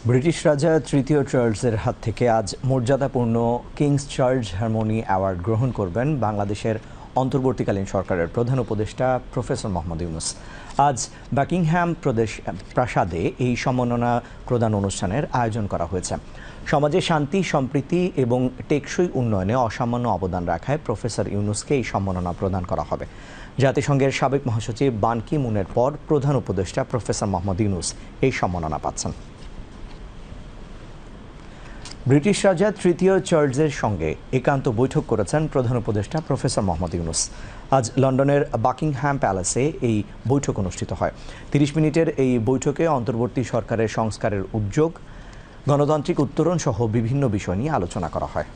British রাজা তৃতীয় চার্লসের হাত থেকে আজ মর্যাদাপূর্ণ কিংস চার্জ হারমোনি অ্যাওয়ার্ড গ্রহণ করবেন বাংলাদেশের অন্তর্বর্তীকালীন সরকারের প্রধান উপদেষ্টা প্রফেসর মোহাম্মদ ইউনূস। আজ বাকিংহাম প্রাসাদে এই সম্মাননা প্রদান অনুষ্ঠানের আয়োজন করা হয়েছে। সমাজে শান্তি, সম্প্রীতি এবং টেকসই উন্নয়নে অসামান্য অবদান রাখায় প্রফেসর ইউনূসকে এই সম্মাননা প্রদান করা হবে। জাতিসংঘের সাবেক মহাসচিব বান কি মুনের পর প্রধান উপদেষ্টা প্রফেসর মোহাম্মদ ইউনূস এই সম্মাননা পাচ্ছেন। ব্রিটিশ রাজা তৃতীয় চার্লসের সঙ্গে একান্ত বৈঠক করেছেন প্রধান উপদেষ্টা প্রফেসর মোহাম্মদ ইউনূস। আজ লন্ডনের বাকিংহাম প্যালেসে এই বৈঠক অনুষ্ঠিত হয়। ৩০ মিনিটের এই বৈঠকে অন্তর্বর্তী সরকারের সংস্কারের উদ্যোগ, গণতান্ত্রিক উত্তরণ সহ বিভিন্ন বিষয় নিয়ে আলোচনা করা হয়।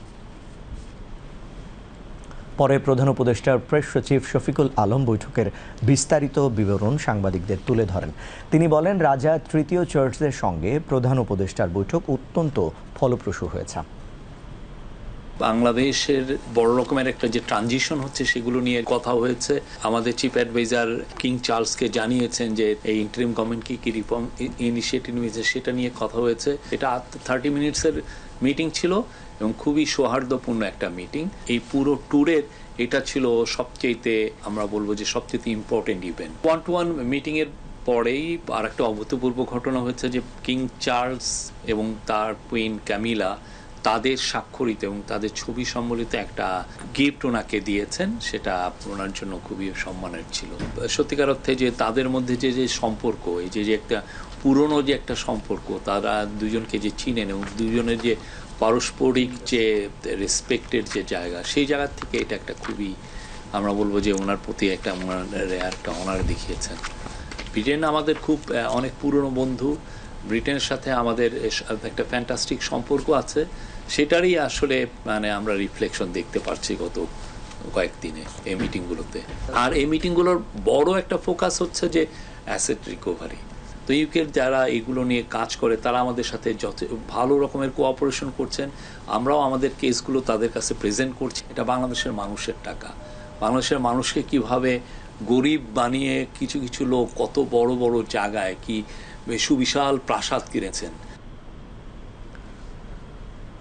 পরে প্রধান উপদেষ্টার প্রেস সচিব শফিকুল আলম বৈঠকের বিস্তারিত বিবরণ সাংবাদিকদের তুলে ধরেন। তিনি বলেন, রাজা তৃতীয় চার্লসের সঙ্গে প্রধান উপদেষ্টার বৈঠক অত্যন্ত ফলপ্রসূ হয়েছে। বাংলাদেশের বড় রকমের একটা যে ট্রানজিশন হচ্ছে সেগুলো নিয়ে কথা হয়েছে। আমাদের চিফ অ্যাডভাইজার কিং চার্লসকে জানিয়েছেন যে এই ইন্টারিম গভর্নমেন্ট কি রিফর্ম ইনিশিয়েটিভ নিয়েছে সেটা নিয়ে কথা হয়েছে। এটা 30 মিনিটসের মিটিং ছিল এবং খুবই সৌহার্দ্যপূর্ণ একটা মিটিং। এই পুরো ট্যুরের এটা ছিল সবচেয়ে, আমরা বলবো যে সবচেয়ে ইম্পর্টেন্ট ইভেন্ট। 1-to-1 মিটিং এর পরেই আর একটা অভূতপূর্ব ঘটনা হয়েছে যে কিং চার্লস এবং তার কুইন ক্যামিলা তাদের স্বাক্ষরিত এবং তাদের ছবি সম্বলিত একটা গিফট ওনাকে দিয়েছেন। সেটা ওনার জন্য খুবই সম্মানের ছিল। সত্যিকার অর্থে যে তাদের মধ্যে যে সম্পর্ক, এই যে একটা পুরনো যে একটা সম্পর্ক, তারা দুজনকে যে চিনেন এবং দুজনের যে পারস্পরিক যে রেসপেক্টের যে জায়গা, সেই জায়গা থেকে এটা একটা খুবই, আমরা বলবো যে ওনার প্রতি একটা একটা অনার দেখিয়েছেন। ব্রিটেন আমাদের খুব অনেক পুরনো বন্ধু। ব্রিটেনের সাথে আমাদের একটা ফ্যান্টাস্টিক সম্পর্ক আছে। সেটারই আসলে আমরা রিফ্লেকশন দেখতে পাচ্ছি গত কয়েকদিনে এই মিটিংগুলোতে। আর এই মিটিংগুলোর বড় একটা ফোকাস হচ্ছে যে অ্যাসেট রিকভারি। তো ইউকের যারা এগুলো নিয়ে কাজ করে তারা আমাদের সাথে যত ভালো রকমের কোঅপারেশন করছেন। আমরাও আমাদের কেসগুলো তাদের কাছে প্রেজেন্ট করছি। এটা বাংলাদেশের মানুষের টাকা। বাংলাদেশের মানুষকে কিভাবে গরিব বানিয়ে কিছু কিছু লোক কত বড় বড় জায়গায় কি সুবিশাল প্রাসাদ কিনেছেন।